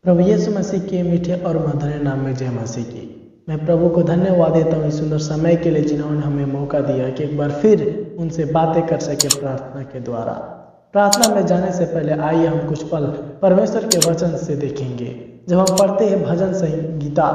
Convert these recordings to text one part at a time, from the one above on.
प्रभु यीशु मसीह के मीठे और मधुर नाम में जय मसीह की। मैं प्रभु को धन्यवाद देता हूँ इस सुंदर समय के लिए जिन्होंने हमें मौका दिया कि एक बार फिर उनसे बातें कर सके प्रार्थना के द्वारा। प्रार्थना में जाने से पहले आइए हम कुछ पल परमेश्वर के वचन से देखेंगे। जब हम पढ़ते हैं भजन संहिता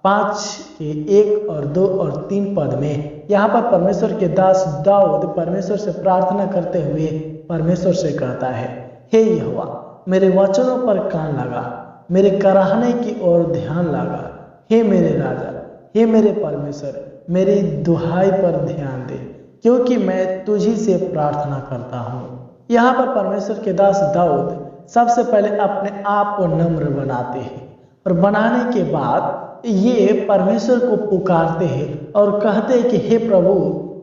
5 के 1 और 2 और 3 पद में, यहाँ पर परमेश्वर के दास दाऊद परमेश्वर से प्रार्थना करते हुए परमेश्वर से कहता है, हे यहोवा मेरे वचनों पर कान लगा, मेरे कराहने की ओर ध्यान लगा। हे मेरे राजा, हे मेरे परमेश्वर, मेरी दुहाई पर ध्यान दे, क्योंकि मैं तुझी से प्रार्थना करता हूँ। यहाँ पर परमेश्वर के दास दाऊद सबसे पहले अपने आप को नम्र बनाते हैं और बनाने के बाद ये परमेश्वर को पुकारते हैं और कहते हैं कि हे प्रभु,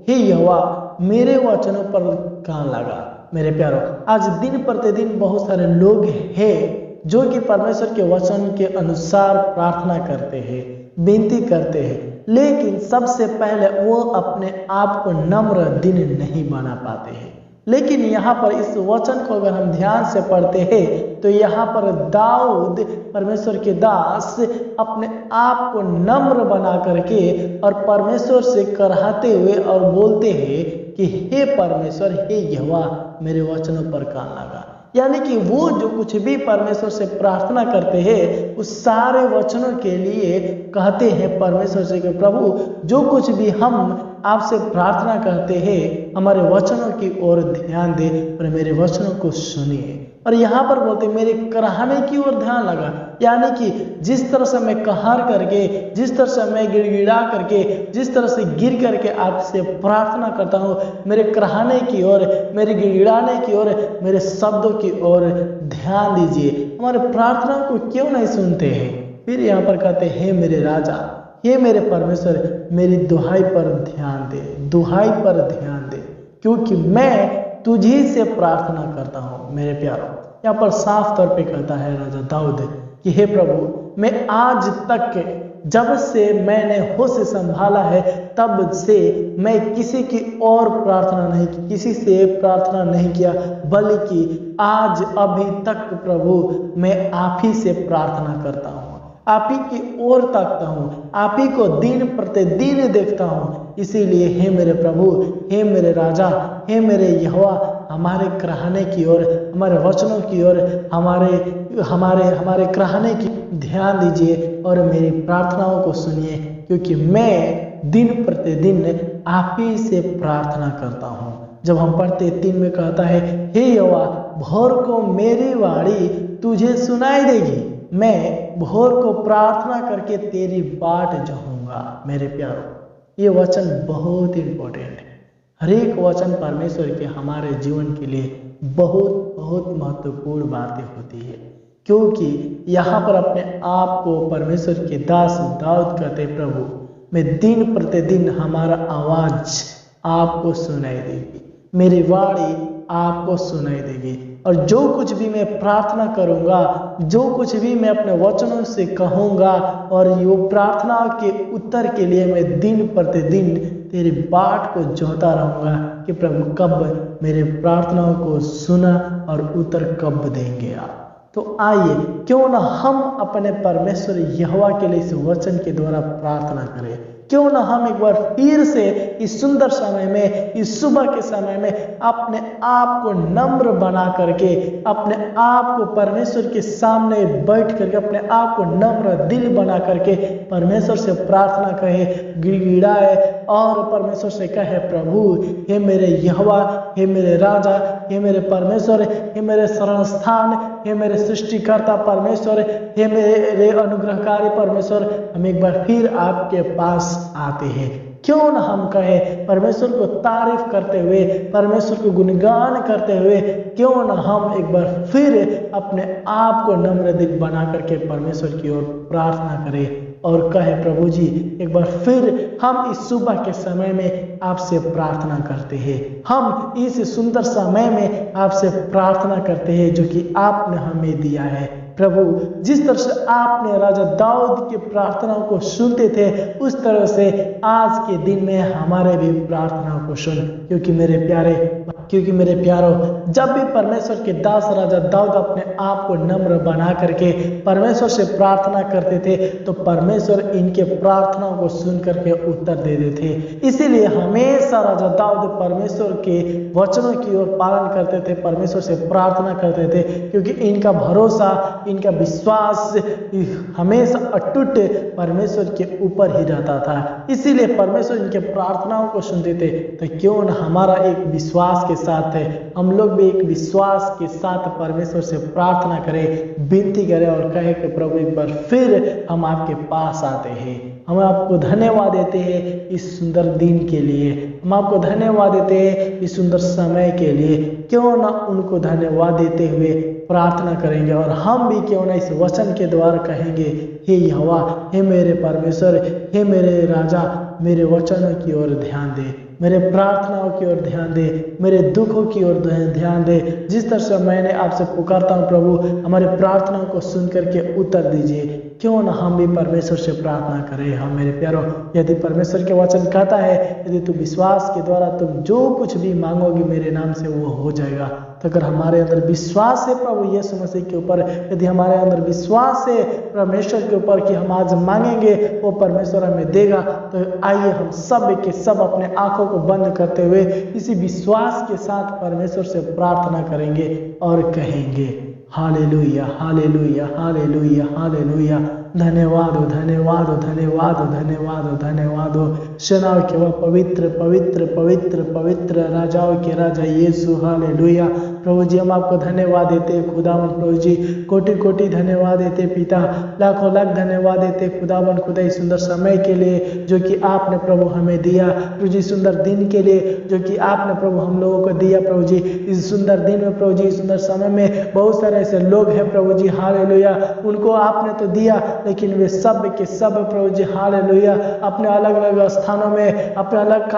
हे यहोवा मेरे वचनों पर कान लगा। मेरे प्यारों, आज दिन प्रतिदिन बहुत सारे लोग हैं जो कि परमेश्वर के वचन के अनुसार प्रार्थना करते हैं, विनती करते हैं, लेकिन सबसे पहले वो अपने आप को नम्र दिन नहीं बना पाते हैं। लेकिन यहाँ पर इस वचन को अगर हम ध्यान से पढ़ते हैं तो यहाँ पर दाऊद परमेश्वर के दास अपने आप को नम्र बना करके और परमेश्वर से कराहते हुए और बोलते हैं कि हे परमेश्वर, हे यहोवा मेरे वचनों पर कान लगा। यानी कि वो जो कुछ भी परमेश्वर से प्रार्थना करते हैं उस सारे वचनों के लिए कहते हैं परमेश्वर से कि प्रभु जो कुछ भी हम आपसे प्रार्थना करते हैं हमारे वचनों की ओर ध्यान दे और मेरे वचनों को सुनिए। और यहाँ पर बोलते मेरे कराहने की ओर ध्यान लगा, यानी कि जिस तरह से मैं कहार करके, जिस तरह से मैं गिड़गिड़ा करके, जिस तरह से गिर करके आपसे प्रार्थना करता हूँ, मेरे कराहने की ओर, मेरे गिड़गिड़ाने की ओर, मेरे शब्दों की ओर ध्यान दीजिए। हमारे प्रार्थना को क्यों नहीं सुनते हैं? फिर यहाँ पर कहते हैं हे मेरे राजा, हे मेरे परमेश्वर, मेरी दुहाई पर ध्यान दे, दुहाई पर ध्यान दे, क्योंकि मैं तुझी से प्रार्थना करता हूँ। मेरे प्यारों, यहाँ पर साफ तौर पे कहता है राजा दाऊद कि हे प्रभु, मैं आज तक जब से मैंने होश संभाला है तब से मैं किसी की और प्रार्थना नहीं की, किसी से प्रार्थना नहीं किया, बल्कि आज अभी तक प्रभु मैं आप ही से प्रार्थना करता हूँ, आप ही की ओर ताकता हूँ, आप ही को दिन प्रतिदिन देखता हूँ। इसीलिए हे मेरे प्रभु, हे मेरे राजा, हे मेरे यहोवा हमारे कराहने की ओर, हमारे वचनों की ओर, हमारे कराहने की ध्यान दीजिए और मेरी प्रार्थनाओं को सुनिए, क्योंकि मैं दिन प्रतिदिन आप ही से प्रार्थना करता हूँ। जब हम पढ़ते 3 में कहता है हे यहोवा भोर को मेरी वाणी तुझे सुनाई देगी, मैं भोर को प्रार्थना करके तेरी बाट जोहूंगा। मेरे प्यारों, ये वचन बहुत इंपॉर्टेंट है। हर एक वचन परमेश्वर के हमारे जीवन के लिए बहुत बहुत महत्वपूर्ण बातें होती है, क्योंकि यहाँ पर अपने आप को परमेश्वर के दास दाऊद कहते प्रभु मैं दिन प्रतिदिन हमारा आवाज आपको सुनाई देगी, मेरी वाणी आपको सुनाई देगी, और जो कुछ भी मैं प्रार्थना करूंगा, जो कुछ भी मैं अपने वचनों से कहूंगा, और ये प्रार्थना के उत्तर के लिए मैं दिन प्रतिदिन तेरी बाट को जोहता रहूंगा कि प्रभु कब मेरे प्रार्थनाओं को सुना और उत्तर कब देंगे आप। तो आइए क्यों ना हम अपने परमेश्वर यहोवा के लिए इस वचन के द्वारा प्रार्थना करें। क्यों ना हम एक बार फिर से इस सुंदर समय में, इस सुबह के समय में अपने आप को नम्र बना करके, अपने आप को परमेश्वर के सामने बैठ करके, अपने आप को नम्र दिल बना करके परमेश्वर से प्रार्थना कहे, गिड़गिड़ाए और परमेश्वर से कहे प्रभु हे मेरे यहोवा, हे मेरे राजा, हे मेरे परमेश्वर, हे मेरे शरण स्थान, हे मेरे सृष्टिकर्ता परमेश्वर, हे मेरे अनुग्रहकारी परमेश्वर, हम एक बार फिर आपके पास आते हैं। क्यों ना हम कहें परमेश्वर को तारीफ करते हुए, परमेश्वर को गुणगान करते हुए, क्यों ना हम एक बार फिर अपने आप को नम्र दिल बना करके परमेश्वर की ओर प्रार्थना करें और कहे प्रभु जी एक बार फिर हम इस सुबह के समय में आपसे प्रार्थना करते हैं, हम इस सुंदर समय में आपसे प्रार्थना करते हैं जो कि आपने हमें दिया है। प्रभु जिस तरह से आपने राजा दाऊद की प्रार्थनाओं को सुनते थे उस तरह से आज के दिन में हमारे भी प्रार्थनाओं को सुन, क्योंकि मेरे प्यारे क्योंकि मेरे प्यारों, जब भी परमेश्वर के दास राजा दाऊद अपने आप को नम्र बना करके परमेश्वर से प्रार्थना करते थे तो परमेश्वर इनके प्रार्थनाओं को सुन करके उत्तर दे देते थे। इसीलिए हमेशा राजा दाऊद परमेश्वर के वचनों की ओर पालन करते थे, परमेश्वर से प्रार्थना करते थे, क्योंकि इनका भरोसा, इनका विश्वास हमेशा अटूट परमेश्वर के ऊपर ही रहता था। इसीलिए परमेश्वर इनके प्रार्थनाओं को सुनते थे। तो क्यों न हमारा एक विश्वास के साथ है, हम लोग भी एक विश्वास के साथ परमेश्वर से प्रार्थना करें, विनती करें और कहें कि प्रभु एक बार फिर हम आपके पास आते हैं। हम आपको धन्यवाद देते हैं इस सुंदर दिन के लिए, हम आपको धन्यवाद देते हैं इस सुंदर समय के लिए। क्यों ना उनको धन्यवाद देते हुए प्रार्थना करेंगे और हम भी क्यों ना इस वचन के द्वारा कहेंगे, हे यहोवा, हे मेरे परमेश्वर, हे मेरे राजा, मेरे वचनों की ओर ध्यान दे, मेरे प्रार्थनाओं की ओर ध्यान दे, मेरे दुखों की ओर ध्यान दे। जिस तरह से मैंने आपसे पुकारता हूँ प्रभु, हमारे प्रार्थनाओं को सुन करके उत्तर दीजिए। क्यों ना हम भी परमेश्वर से प्रार्थना करें। हम मेरे प्यारों, यदि परमेश्वर के वचन कहता है, यदि तू विश्वास के द्वारा तुम जो कुछ भी मांगोगे मेरे नाम से वो हो जाएगा। तो अगर हमारे अंदर विश्वास है प्रभु यीशु मसीह के ऊपर, यदि हमारे अंदर विश्वास है परमेश्वर के ऊपर कि हम आज मांगेंगे वो परमेश्वर हमें देगा, तो आइए हम सब के सब अपने आंखों को बंद करते हुए इसी विश्वास के साथ परमेश्वर से प्रार्थना करेंगे और कहेंगे, हालेलुया, हालेलुया, हालेलुया, हालेलुया। धन्यवाद हो, धन्यवाद हो, धन्यवाद हो, धन्यवाद हो, धन्यवाद हो। सेनाओं के वह पवित्र पवित्र पवित्र पवित्र राजाओं के राजा यीशु, हालेलुया। प्रभु जी हम आपको धन्यवाद देते हैं खुदावन, प्रभु जी कोटि कोटि धन्यवाद देते पिता, लाखों लाख धन्यवाद देते खुदावन, खुदा इस सुंदर समय के लिए जो कि आपने प्रभु हमें दिया, प्रभु जी सुंदर दिन के लिए जो कि आपने प्रभु हम लोगों को दिया। प्रभु जी इस सुंदर दिन में, प्रभु जी इस सुंदर समय में बहुत सारे ऐसे लोग हैं प्रभु जी, हालेलुया, उनको आपने तो दिया लेकिन वे सब के सब प्रभु जी, हालेलुया, अपने अलग अलग स्थानों में, अपने अलग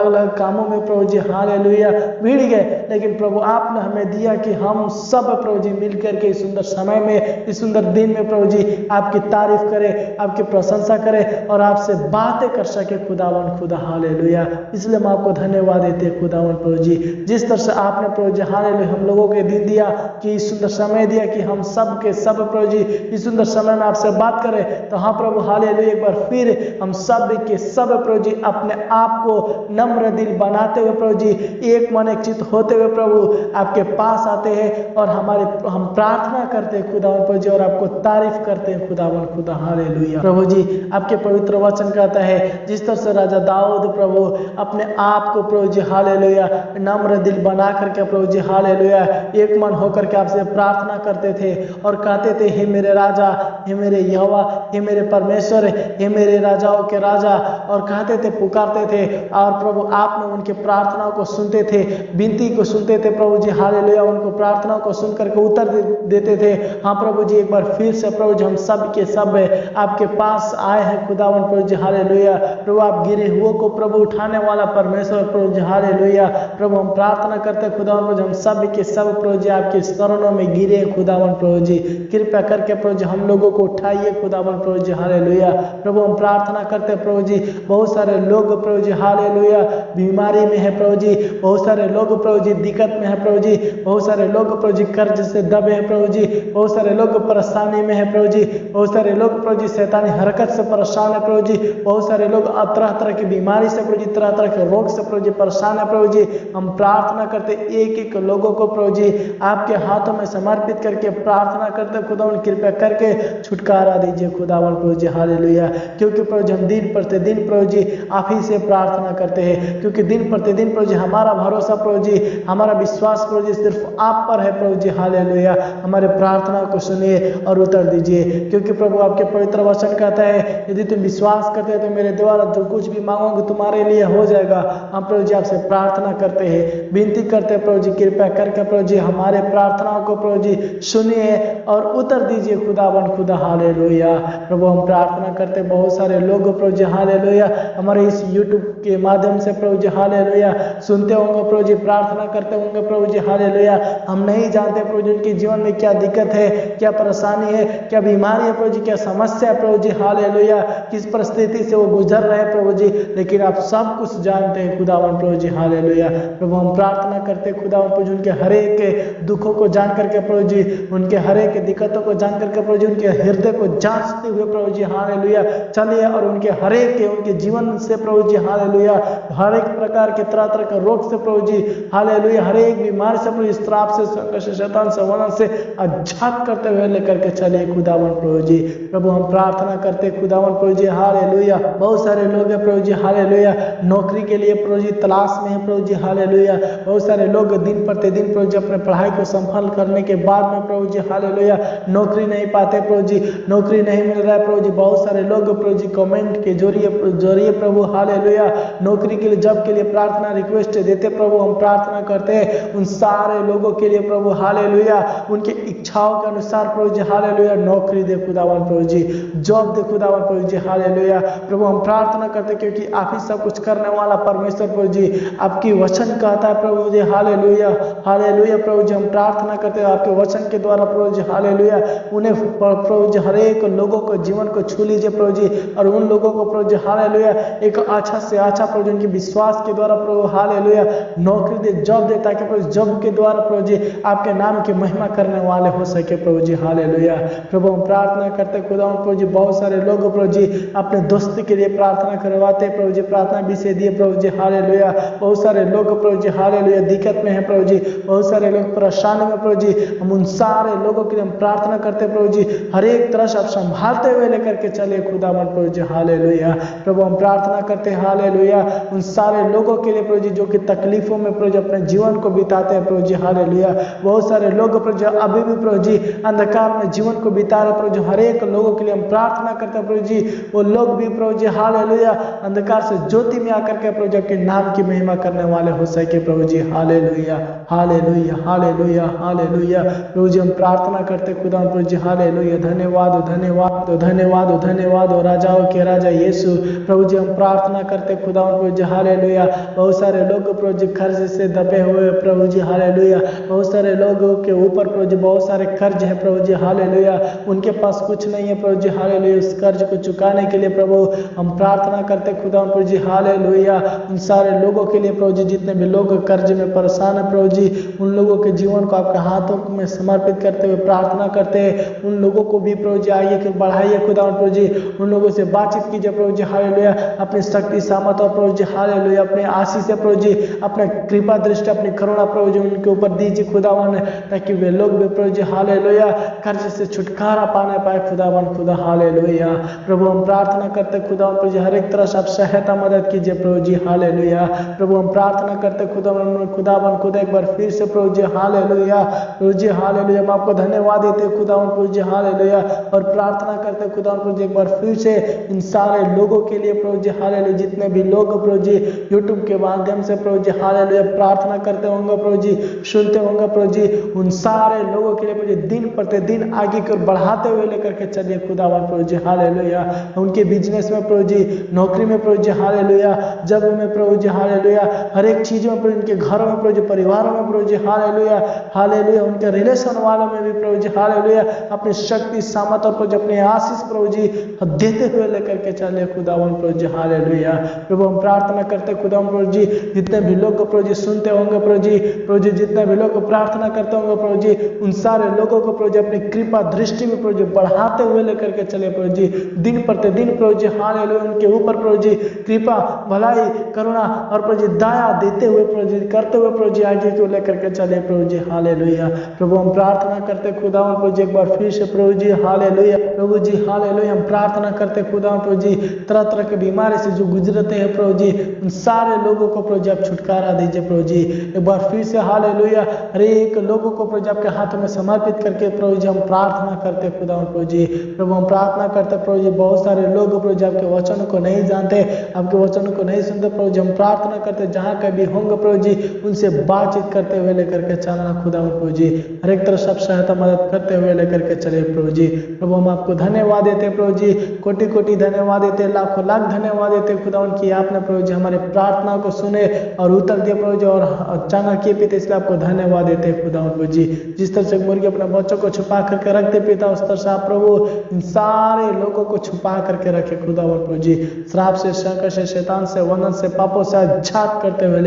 अलग कामों में प्रभु जी, हालेलुया, भीड़ गए। लेकिन प्रभु आपने हमें दिया कि हम सब प्रभु जी मिलकर के इस सुंदर समय में, इस सुंदर दिन में प्रभु जी आपकी तारीफ करें, आपकी प्रशंसा करें और आपसे बातें कर सके खुदावन खुदा, हालेलुया। इसलिए हम आपको धन्यवाद देते हैं खुदावन प्रभु जी, जिस तरह से आपने प्रभु जी, हालेलुया, हम लोगों के दिन दिया कि इस सुंदर समय दिया कि हम सब के सब प्रभु जी इस सुंदर समय में आपसे बात करें। तो हाँ प्रभु, हालेलुया, एक बार फिर हम सब के सब प्रभु जी अपने आप को नम्र दिल बनाते हुए प्रभु जी, एक मन एक चित्त होते हुए प्रभु आपके पास आते हैं और हम प्रार्थना करते हैं खुदावन प्रभु जी और आपको तारीफ करते हैं खुदावन खुदा, हालेलुया। प्रभु जी आपके पवित्र वचन कहता है जिस तरह से राजा दाऊद प्रभु अपने आप को प्रभु जी, हालेलुया, नम्र दिल बना करके प्रभु जी, हालेलुया, एक मन होकर के आपसे प्रार्थना करते थे और कहते थे, हे मेरे राजा, हे मेरे यहोवा, हे मेरे परमेश्वर, हे मेरे राजाओं के राजा, और कहते थे, पुकारते थे और प्रभु आपने उनके प्रार्थनाओं को सुनते थे, विनती को सुनते थे प्रभु जी, हालेलुया, उनको प्रार्थनाओं को सुन करके उत्तर देते थे। हाँ प्रभु जी, एक बार फिर से प्रभु जी हम सब के सब आपके पास आए हैं खुदावन प्रभु जी, हालेलुया। प्रभु आप गिरे हुए को प्रभु उठाने वाला परमेश्वर प्रभु जी, हालेलुया। प्रभु हम प्रार्थना करते खुदावन प्रभु जी, हम सब के सब प्रभु जी आपके चरणों में गिरे खुदावन प्रभु जी, कृपया करके प्रभु जी हम लोगों को उठाइए खुदावन प्रभु जी, हालेलुया। प्रभु हम प्रार्थना करते प्रभु जी, बहुत सारे लोग प्रभु जी, हालेलुया, बीमारी में है प्रभु जी, बहुत सारे लोग प्रभु जी दिक्कत में है प्रभु जी, बहुत सारे लोग प्रभु जी कर्ज से दबे हैं प्रभु जी, बहुत सारे लोग परेशानी में है प्रभु जी, बहुत सारे लोग प्रभु जी शैतानी हरकत से परेशान है प्रभु जी, बहुत सारे लोग तरह तरह की बीमारी से प्रभु जी, तरह तरह के रोग से प्रभु जी परेशान है प्रभु जी। हम प्रार्थना करते एक एक लोगों को प्रभु जी आपके हाथों में समर्पित करके प्रार्थना करते खुदावन, कृपया करके छुटकारा दीजिए खुदावन प्रभु जी, हालेलुया। क्योंकि प्रभु जी हम दिन प्रतिदिन प्रभु जी आप ही से प्रार्थना करते हैं, क्योंकि दिन प्रतिदिन प्रभु जी हमारा भरोसा प्रभु जी, हमारा विश्वास प्रभु जी सिर्फ आप पर है प्रभु जी, हालेलुया। हमारे प्रार्थना को सुनिए और उत्तर दीजिए, क्योंकि प्रभु आपके पवित्र वचन कहता है यदि तुम विश्वास करते हो तो मेरे द्वारा जो कुछ भी मांगोगे तुम्हारे लिए हो जाएगा। हम प्रभु जी आपसे प्रार्थना करते हैं, विनती करते हैं प्रभु जी, कृपया करके प्रभु जी हमारे प्रार्थनाओं को प्रभु जी सुनिए और उत्तर दीजिए खुदावन खुदा, हालेलुया। हालेलुया। प्रभु हम प्रार्थना करते बहुत सारे लोग प्रभु जी हालेलुया हमारे इस यूट्यूब के माध्यम से प्रभु जी हालेलुया सुनते होंगे प्रभु जी, प्रार्थना करते होंगे प्रभु जी हालेलुया। हम नहीं जानते प्रभु जी उनके जीवन में क्या दिक्कत है, क्या परेशानी है, क्या बीमारी है प्रभु जी, क्या समस्या है प्रभु जी हालेलुया, किस परिस्थिति से वो गुजर रहे हैं प्रभु जी, लेकिन आप सब कुछ जानते हैं खुदावन प्रभु जी हालेलुया। प्रभु हम प्रार्थना करते हैं खुदावन प्रभु जी उनके हर एक दुखों को जान करके प्रभु जी, उनके हर एक दिक्कतों को जान करके प्रभु जी, उनके हृदय को जांचते हुए प्रभु जी हालेलुया चलिए और उनके हर एक उनके जीवन से प्रभु जी हालेलुया हर एक प्रकार के तरह तरह के रोग से प्रभु जी हालेलुया हर एक बीमारी से प्रभु श्राप से संकट से शैतान से वलन से आजाद करते हुए लेकर के चलिए खुदावन प्रभु जी। प्रभु हम प्रार्थना करते खुदावन प्रभु जी हालेलुया। बहुत सारे लोग हैं प्रभु जी हालेलुया नौकरी के लिए प्रभु जी तलाश में है प्रभु जी हालेलुया। बहुत सारे लोग दिन प्रतिदिन प्रभु जी अपने पढ़ाई को संपन्न करने के बाद में प्रभु जी हालेलुया नौकरी नहीं पाते प्रभु जी, नौकरी नहीं मिल रहा है प्रभु जी। बहुत सारे लोग प्रभु जी कमेंट के जरिए प्रभु हालेलुया नौकरी के लिए जॉब के लिए प्रार्थना रिक्वेस्ट देते प्रभु हम प्रार्थना करते हैं उन सारे लोगों के लिए प्रभु हालेलुया उनके इच्छाओं के अनुसार प्रभु जी हालेलुया नौकरी दे खुदावन प्रभु जी, जॉब दे खुदावन प्रभु जी हालेलुया। प्रभु हम प्रार्थना करते क्योंकि आप ही सब कुछ करने वाला परमेश्वर प्रभु जी, आपकी वचन कहता है प्रभु जी हालेलुया हालेलुया। प्रभु जी हम प्रार्थना करते हैं आपके वचन के द्वारा प्रभु जी हालेलुया उन्हें प्रभु जी हर एक लोगों को जीवन को छू लीजिए प्रभु जी, और उन लोगों को प्रभु जी हालेलुया एक अच्छा से अच्छा प्रभु जी उनके विश्वास के द्वारा प्रभु हालेलुया नौकरी दे, जॉब दे, ताकि प्रभु जॉब के द्वारा प्रभु जी आपके नाम की महिमा करने वाले हो सके प्रभु जी हालेलुया। प्रभु हम प्रार्थना करते खुदा प्रभु जी बहुत सारे लोग प्रभु जी अपने दोस्ती के लिए प्रार्थना करवाते प्रभु जी, प्रार्थना विषय दिए प्रभु जी हालेलुया। बहुत सारे लोग प्रभु जी हालेलुया दिक्कत में है प्रभु जी, बहुत सारे लोग परेशानी में प्रभु जी, हम उन सारे लोगों के लिए हम प्रार्थना करते प्रभु जी हर एक तरह से आप संभालते हुए लेकर के चले खुदावन प्रभु जी हालेलुया। प्रभु हम प्रार्थना करते हैं हालेलुया उन सारे लोगों के लिए प्रभु जी जो कि तकलीफों में प्रभु जी अपने जीवन को बिताते हैं प्रभु जी हालेलुया। बहुत सारे लोग प्रभु जी अभी भी प्रभु जी अंधकार में जीवन को बिता रहे प्रभु जी, हर एक लोगों के लिए हम प्रार्थना करते हैं प्रभु जी वो लोग भी प्रभु जी हालेलुया अंधकार से ज्योति में आकर के प्रभु जी आपके नाम की महिमा करने वाले हो सके प्रभु जी हालेलुया हालेलुया हालेलुया हालेलुया। प्रभु जी हम प्रार्थना करते खुदा प्रभु जी हालेलुया। धन्यवाद धन्यवाद धन्यवाद धन्यवाद राजाओं के राजा यीशु। प्रभु जी हम प्रार्थना करते खुदा प्रभु जी हालेलुया। बहुत सारे लोग प्रभु जी कर्ज से दबे हुए प्रभु जी हालेलुया, बहुत सारे लोगों के ऊपर प्रभु जी बहुत सारे कर्ज है प्रभु जी हालेलुया, उनके पास कुछ नहीं है प्रभु जी हालेलुया। उस कर्ज को चुकाने के लिए प्रभु हम प्रार्थना करते खुदा प्रभु जी हालेलुया। उन सारे लोगों के लिए प्रभु जी जितने भी लोग कर्ज में परेशान है प्रभु जी, उन लोगों के जीवन को आपके हाथों में समर्पित करते हुए प्रार्थना करते हैं। उन लोगों को भी प्रभु जी आइए कि बढ़ाइए खुदा प्रभु जी, उन लोगों से बातचीत कीजिए प्रभु जी हालेलुया। अपनी शक्ति सामर्थ और प्रभु जी हालेलुया अपने आशीष से प्रभु जी अपने कृपा दृष्टि अपनी करुणा प्रभु जी उनके ऊपर दीजिए खुदावन, ताकि वे लोग भी प्रभु जी हालेलुया कर्ज से छुटकारा पाने पाए खुदावन खुदा हालेलुया। प्रभु हम प्रार्थना करते खुदावन प्रभु जी हर एक तरह से आप सहायता मदद कीजिए प्रभु जी हालेलुया। प्रभु हम प्रार्थना करते खुदावन खुदा एक बार फिर से प्रभु जी हालेलुया प्रभु जी हालेलुया। हम आपको धन्यवाद देते खुदावन प्रभु जी हालेलुया और प्रार्थना करते खुदावन प्रभु जी एक बार फिर से इन सारे लोगों के लिए प्रभु जी हालेलुया, जितने भी लोग प्रभु जी यूट्यूब के माध्यम से प्रभु जी हालेलुया प्रार्थना करते होंगे प्रभु जी, सुनते होंगे प्रभु जी, उन सारे लोगों के लिए प्रभु जी दिन प्रतिदिन आगे की ओर बढ़ाते हुए लेकर के चलिए खुदावन प्रभु जी हालेलुया। उनके बिजनेस में प्रभु जी, नौकरी में प्रभु जी हालेलुया, जब में प्रभु जी हालेलुया, हर एक चीजों में प्रभु उनके घरों में प्रभु जी, परिवारों में प्रभु जी हालेलुया हालेलुया, उनके रिलेशन वालों में भी प्रभु जी हालेलुया अपनी शक्ति सामर्थ और प्रभु जी अपने आशीष प्रभु जी देते हुए लेकर के चले खुदावन प्रभु जी हालेलुया। प्रभु हम प्रार्थना करते खुदावन प्रभु जी जितने भी लोग प्रभु जी सुनते होंगे प्रभु जी जितने भी लोग प्रार्थना करते होंगे प्रभु जी, उन सारे लोगों को प्रभु जी अपनी कृपा दृष्टि में प्रभु जी बढ़ाते हुए लेकर के चले प्रभु जी, दिन प्रतिदिन प्रभु जी हालेलुया उनके ऊपर प्रभु जी कृपा भलाई करुणा और प्रभु जी दया देते हुए प्रभु जी करते हुए प्रभु जी आगे को लेकर के चले प्रभु जी हालेलुया। प्रभु हम प्रार्थना करते खुदावन प्रभु जी एक बार फिर से प्रभु जी हालेलुया प्रभु जी हालेलुया। हम प्रार्थना करते खुदावन प्रभु जी तरह तरह के बीमारी से जो गुजरते हैं प्रभु जी, उन सारे लोगों को प्रभु जी आप छुटकारा दीजिए प्रभु जी। एक बार फिर से हालेलुया हर एक लोगों को प्रभु जी आपके हाथों में समर्पित करके प्रभु जी हम प्रार्थना करते खुदावन प्रभु जी। प्रभु हम प्रार्थना करते प्रभु जी बहुत सारे लोग प्रभु जी आपके वचन को नहीं जानते, आपके वचन को नहीं सुनते प्रभु जी, हम प्रार्थना करते जहाँ कभी होंगे प्रभु जी उनसे बातचीत करते हुए लेकर के चलना खुदावन प्रभु जी, हर एक तरह सब सहायता मदद करते हुए लेकर के चले प्रभु जी। प्रभु प्रभु हम आपको धन्यवाद देते हैं प्रभु जी, कोटि कोटि धन्यवाद देते हैं, लाखों लाख धन्यवाद देते हैं खुदावन की आपने प्रभु जी हमारे प्रार्थना को सुने और उत्तर दिए प्रभु जी, और अचानक किए पिता, इसलिए आपको धन्यवाद देते हैं खुदावन प्रभु जी। जिस तरह से मुर्गी अपने बच्चों को छुपा करके रखते पिता, उस तरह से आप प्रभु इन सारे लोगों को छुपा करके रखे खुदावन प्रभु जी। श्राप से, संकट से, शैतान से, वंदन से, पापों से आजाद करते हुए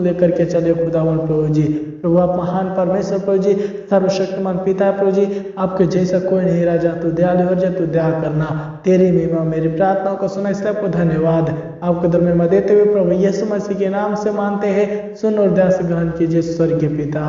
लेकर के चले खुदावन प्रभु जी। प्रभु आप महान परमेश्वर प्रभु जी, सर्वशक्तिमान पिता है प्रभु जी, आपके जैसा कोई नहीं राजा, तू दयालु हो जा, तू दया करना, तेरी महिमा मेरी प्रार्थनाओं को सुना, इसलिए आपको धन्यवाद आपके दर में देते हुए प्रभु यीशु मसीह के नाम से मानते हैं, सुन और दया से ग्रहण कीजिए स्वर्गीय पिता,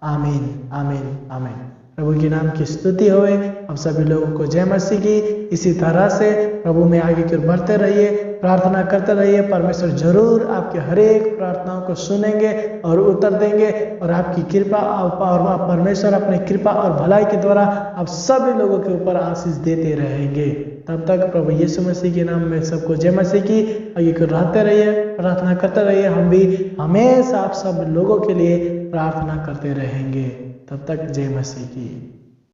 आमीन आमीन आमीन। प्रभु के नाम की स्तुति होए। हम सभी लोगों को जय मसीह की। इसी तरह से प्रभु में आगे की ओर बढ़ते रहिए, प्रार्थना करते रहिए, परमेश्वर जरूर आपके हर एक प्रार्थनाओं को सुनेंगे और उत्तर देंगे, और आपकी कृपा और परमेश्वर अपनी कृपा और भलाई के द्वारा आप सभी लोगों के ऊपर आशीष देते रहेंगे। तब तक प्रभु यीशु मसीह के नाम में सबको जय मसीह की। आगे को रहते रहिए, प्रार्थना करते रहिए, हम भी हमेशा आप सब लोगों के लिए प्रार्थना करते रहेंगे। तब तक जय मसीह की।